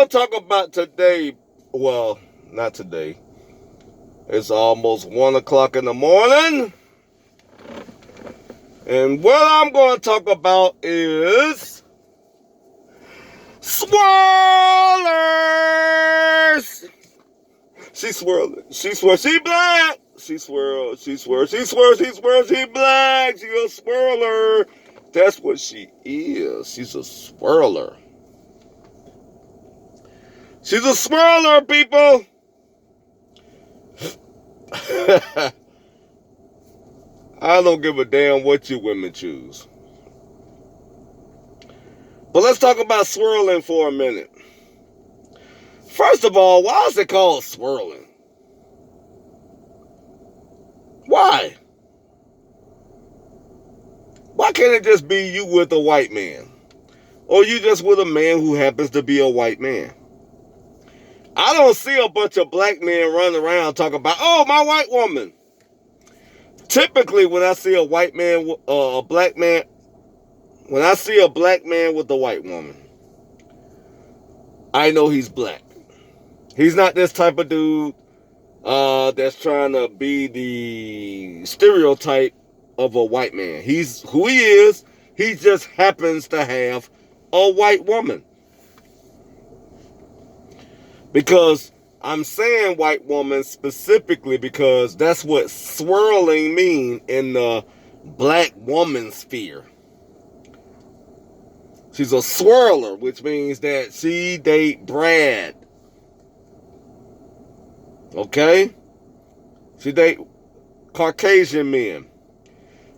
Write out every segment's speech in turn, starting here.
going to talk about today, well, not today. It's almost 1 o'clock in the morning. And what I'm going to talk about is SWIRLERS. She swirling. She swear she black. She swirl. She swear. She swear. She swear. She black. She a swirler. That's what she is. She's a swirler. She's a swirler, people. I don't give a damn what you women choose. But let's talk about swirling for a minute. First of all, why is it called swirling? Why? Why can't it just be you with a white man? Or you just with a man who happens to be a white man? I don't see a bunch of black men running around talking about, oh, my white woman. Typically, when I see a white man, a black man, when I see a black man with a white woman, I know he's black. He's not this type of dude that's trying to be the stereotype of a white man. He's who he is. He just happens to have a white woman. Because I'm saying white woman specifically because that's what swirling mean in the black woman sphere. She's a swirler, which means that she date Brad. Okay? She date Caucasian men.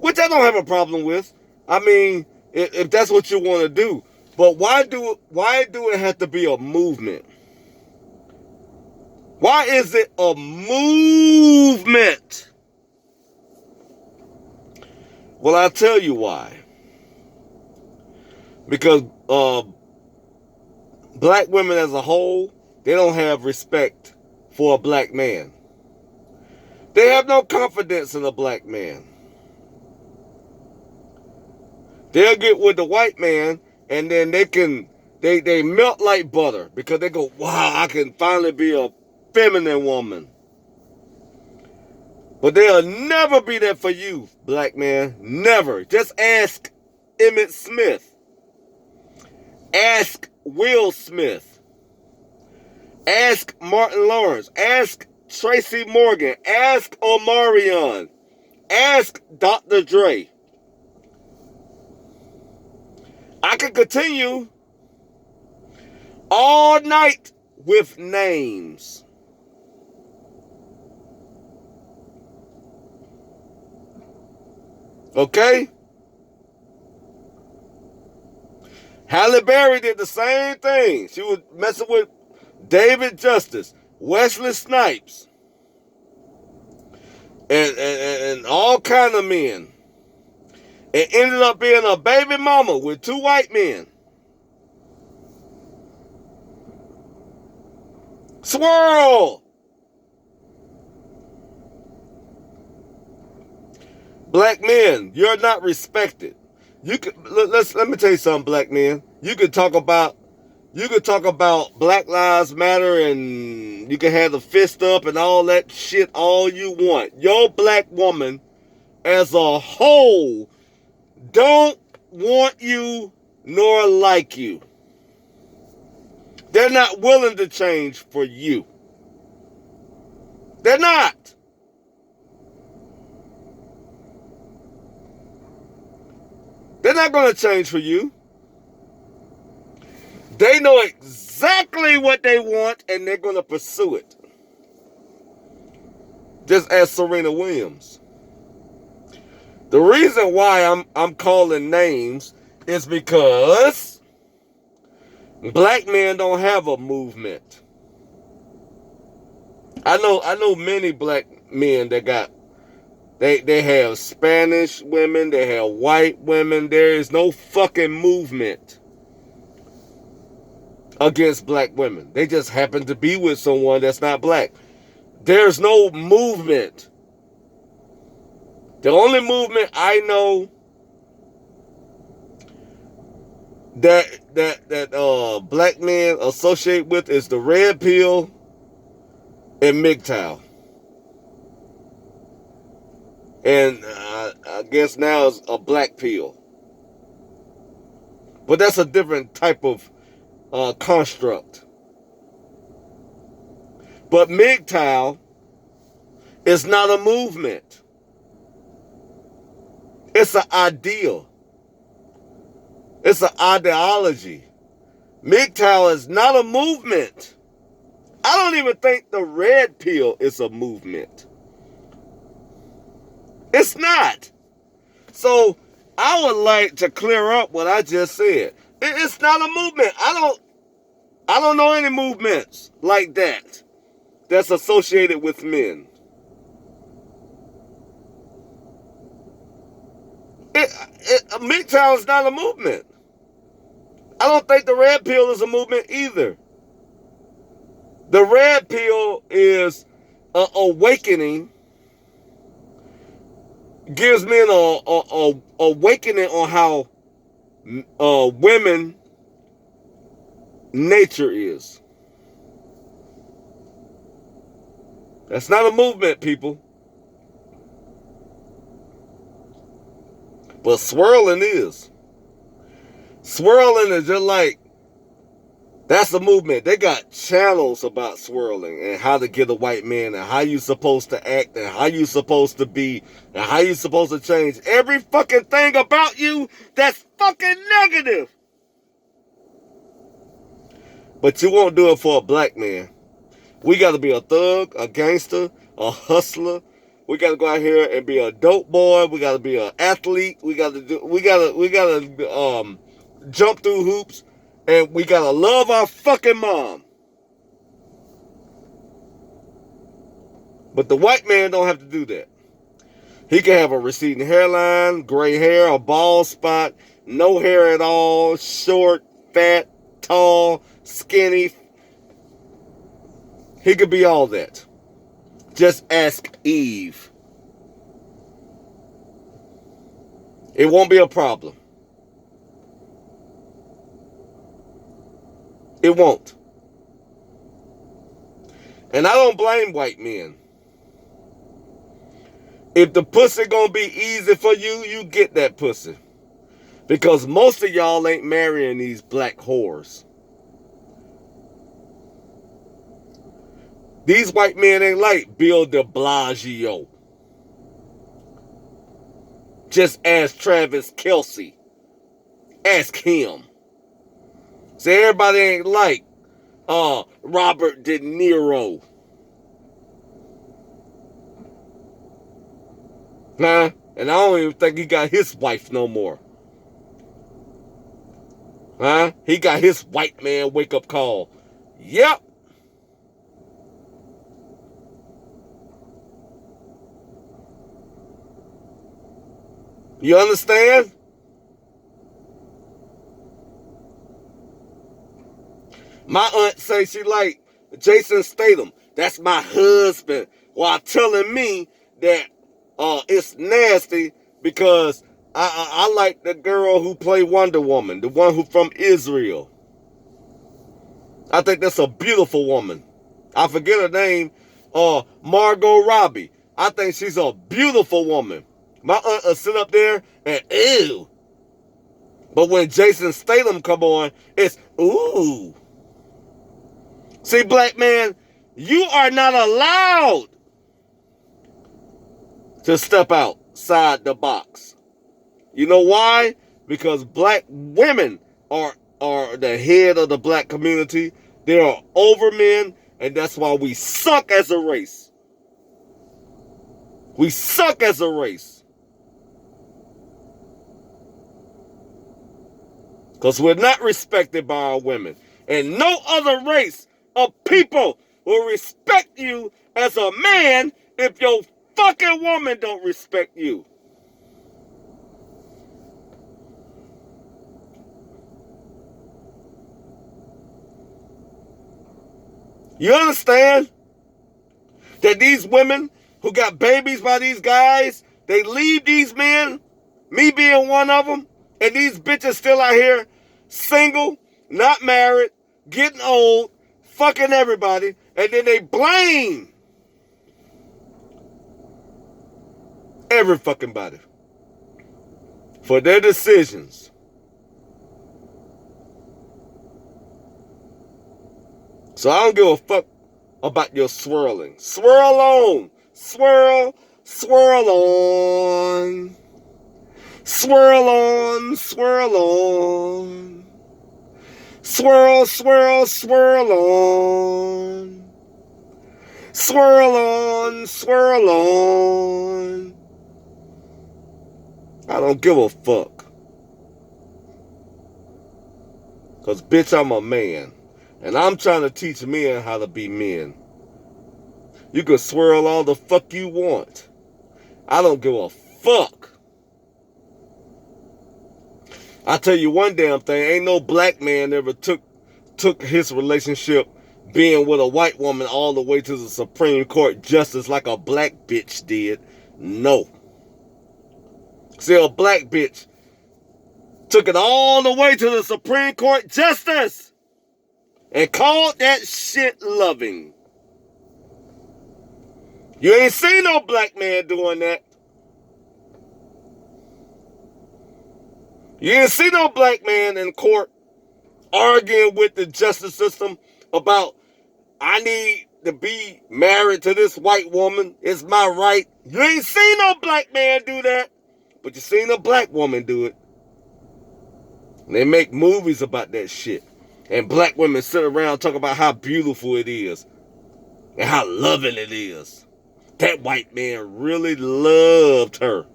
Which I don't have a problem with. I mean, if that's what you want to do. But why do it have to be a movement? Why is it a movement? Well, I'll tell you why. Because black women as a whole, they don't have respect for a black man. They have no confidence in a black man. They'll get with the white man and then they melt like butter because they go, wow, I can finally be a feminine woman. But they'll never be there for you, black man. Never. Just ask Emmett Smith. Ask Will Smith. Ask Martin Lawrence. Ask Tracy Morgan. Ask Omarion. Ask Dr. Dre. I could continue all night with names. Okay? Halle Berry did the same thing. She was messing with David Justice, Wesley Snipes, and all kind of men. It ended up being a baby mama with 2 white men. Swirl! Black men, you're not respected. You could let me tell you something, black men. You could talk about Black Lives Matter and you can have the fist up and all that shit all you want. Your black woman as a whole don't want you nor like you. They're not willing to change for you. They're not. They're not going to change for you. They know exactly what they want and they're going to pursue it. Just as Serena Williams. The reason why I'm calling names is because black men don't have a movement. I know many black men that got they have Spanish women, they have white women. There is no fucking movement against black women. They just happen to be with someone that's not black. There's no movement. The only movement I know that black men associate with is the red pill and MGTOW. And I guess now it's a black pill. But that's a different type of construct. But MGTOW is not a movement. It's an ideal. It's an ideology. MGTOW is not a movement. I don't even think the red pill is a movement. It's not. So I would like to clear up what I just said. It's not a movement. I don't know any movements like that that's associated with men. MGTOW is not a movement. I don't think the red pill is a movement either. The red pill is an awakening, gives men a awakening on how women nature is. That's not a movement, people. But swirling is. Swirling is just like, that's a movement. They got channels about swirling and how to get a white man and how you supposed to act and how you supposed to be and how you supposed to change every fucking thing about you that's fucking negative. But you won't do it for a black man. We got to be a thug, a gangster, a hustler. We got to go out here and be a dope boy. We got to be an athlete. We got to jump through hoops. And we gotta love our fucking mom. But the white man don't have to do that. He can have a receding hairline, gray hair, a bald spot, no hair at all, short, fat, tall, skinny. He could be all that. Just ask Eve. It won't be a problem. It won't. And I don't blame white men. If the pussy gonna be easy for you, you get that pussy. Because most of y'all ain't marrying these black whores. These white men ain't like Bill de Blasio. Just ask Travis Kelce. Ask him. So everybody ain't like Robert De Niro. Huh? And I don't even think he got his wife no more. Huh? He got his white man wake up call. Yep. You understand? My aunt say she like Jason Statham. That's my husband. While telling me that it's nasty because I like the girl who played Wonder Woman, the one who from Israel. I think that's a beautiful woman. I forget her name. Margot Robbie. I think she's a beautiful woman. My aunt will sit up there and ew. But when Jason Statham come on, it's ooh. See, black man, you are not allowed to step outside the box. You know why? Because black women are the head of the black community. They are over men, and that's why we suck as a race. We suck as a race. Because we're not respected by our women. And no other race of people will respect you as a man if your fucking woman don't respect you. You understand? That these women who got babies by these guys, they leave these men, me being one of them, and these bitches still out here single, not married, getting old, fucking everybody, and then they blame every fucking body for their decisions. So I don't give a fuck about your swirling. Swirl on. Swirl. Swirl on. Swirl on. Swirl on. Swirl, swirl, swirl on. Swirl on. Swirl on. I don't give a fuck. Because, bitch, I'm a man. And I'm trying to teach men how to be men. You can swirl all the fuck you want. I don't give a fuck. I tell you one damn thing. Ain't no black man ever took his relationship being with a white woman all the way to the Supreme Court justice like a black bitch did. No. See, a black bitch took it all the way to the Supreme Court justice. And called that shit loving. You ain't seen no black man doing that. You ain't see no black man in court arguing with the justice system about, I need to be married to this white woman. It's my right. You ain't seen no black man do that. But you seen a black woman do it. And they make movies about that shit. And black women sit around talking about how beautiful it is. And how loving it is. That white man really loved her.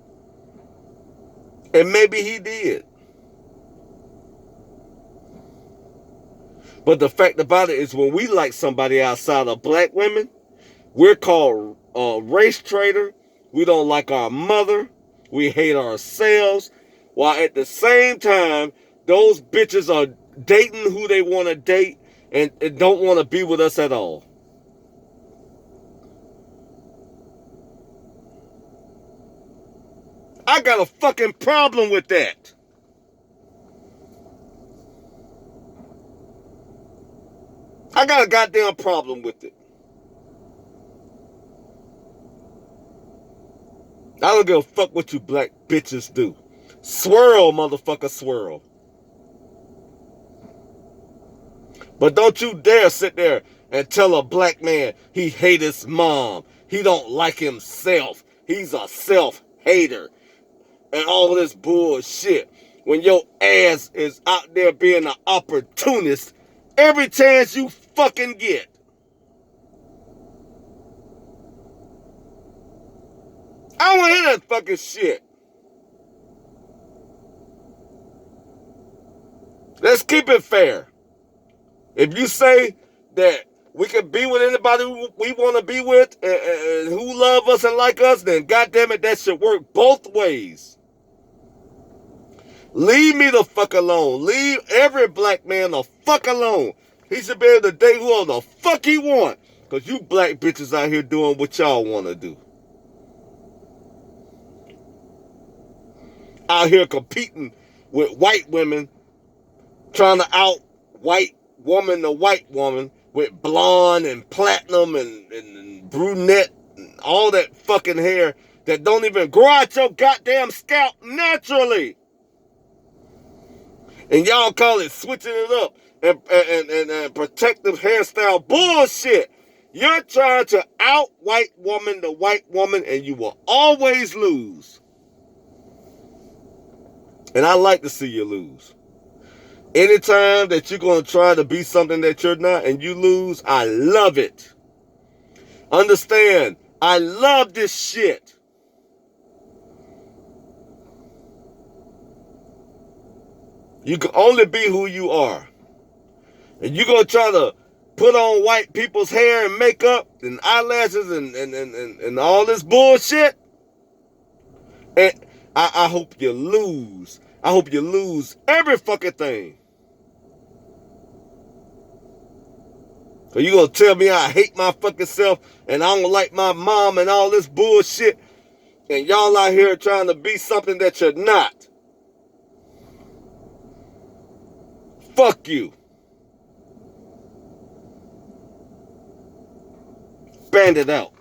And maybe he did. But the fact about it is when we like somebody outside of black women, we're called a race traitor. We don't like our mother. We hate ourselves. While at the same time, those bitches are dating who they want to date and don't want to be with us at all. I got a fucking problem with that. I got a goddamn problem with it. I don't give a fuck what you black bitches do. Swirl, motherfucker, swirl. But don't you dare sit there and tell a black man he hate his mom. He don't like himself. He's a self-hater. And all this bullshit. When your ass is out there being an opportunist every chance you fucking get. I don't want to hear that fucking shit. Let's keep it fair. If you say that we can be with anybody we want to be with and who love us and like us, then goddamn it, that should work both ways. Leave me the fuck alone. Leave every black man the fuck alone. He should be able to date whoever the fuck he want. Because you black bitches out here doing what y'all want to do. Out here competing with white women, trying to out white woman to white woman with blonde and platinum and brunette and all that fucking hair that don't even grow out your goddamn scalp naturally. And y'all call it switching it up and protective hairstyle bullshit. You're trying to out white woman to white woman and you will always lose. And I like to see you lose. Anytime that you're going to try to be something that you're not and you lose, I love it. Understand, I love this shit. You can only be who you are. And you're going to try to put on white people's hair and makeup and eyelashes and all this bullshit. And I hope you lose. I hope you lose every fucking thing. So you gonna tell me I hate my fucking self and I don't like my mom and all this bullshit and y'all out here trying to be something that you're not. Fuck you. Bandit out.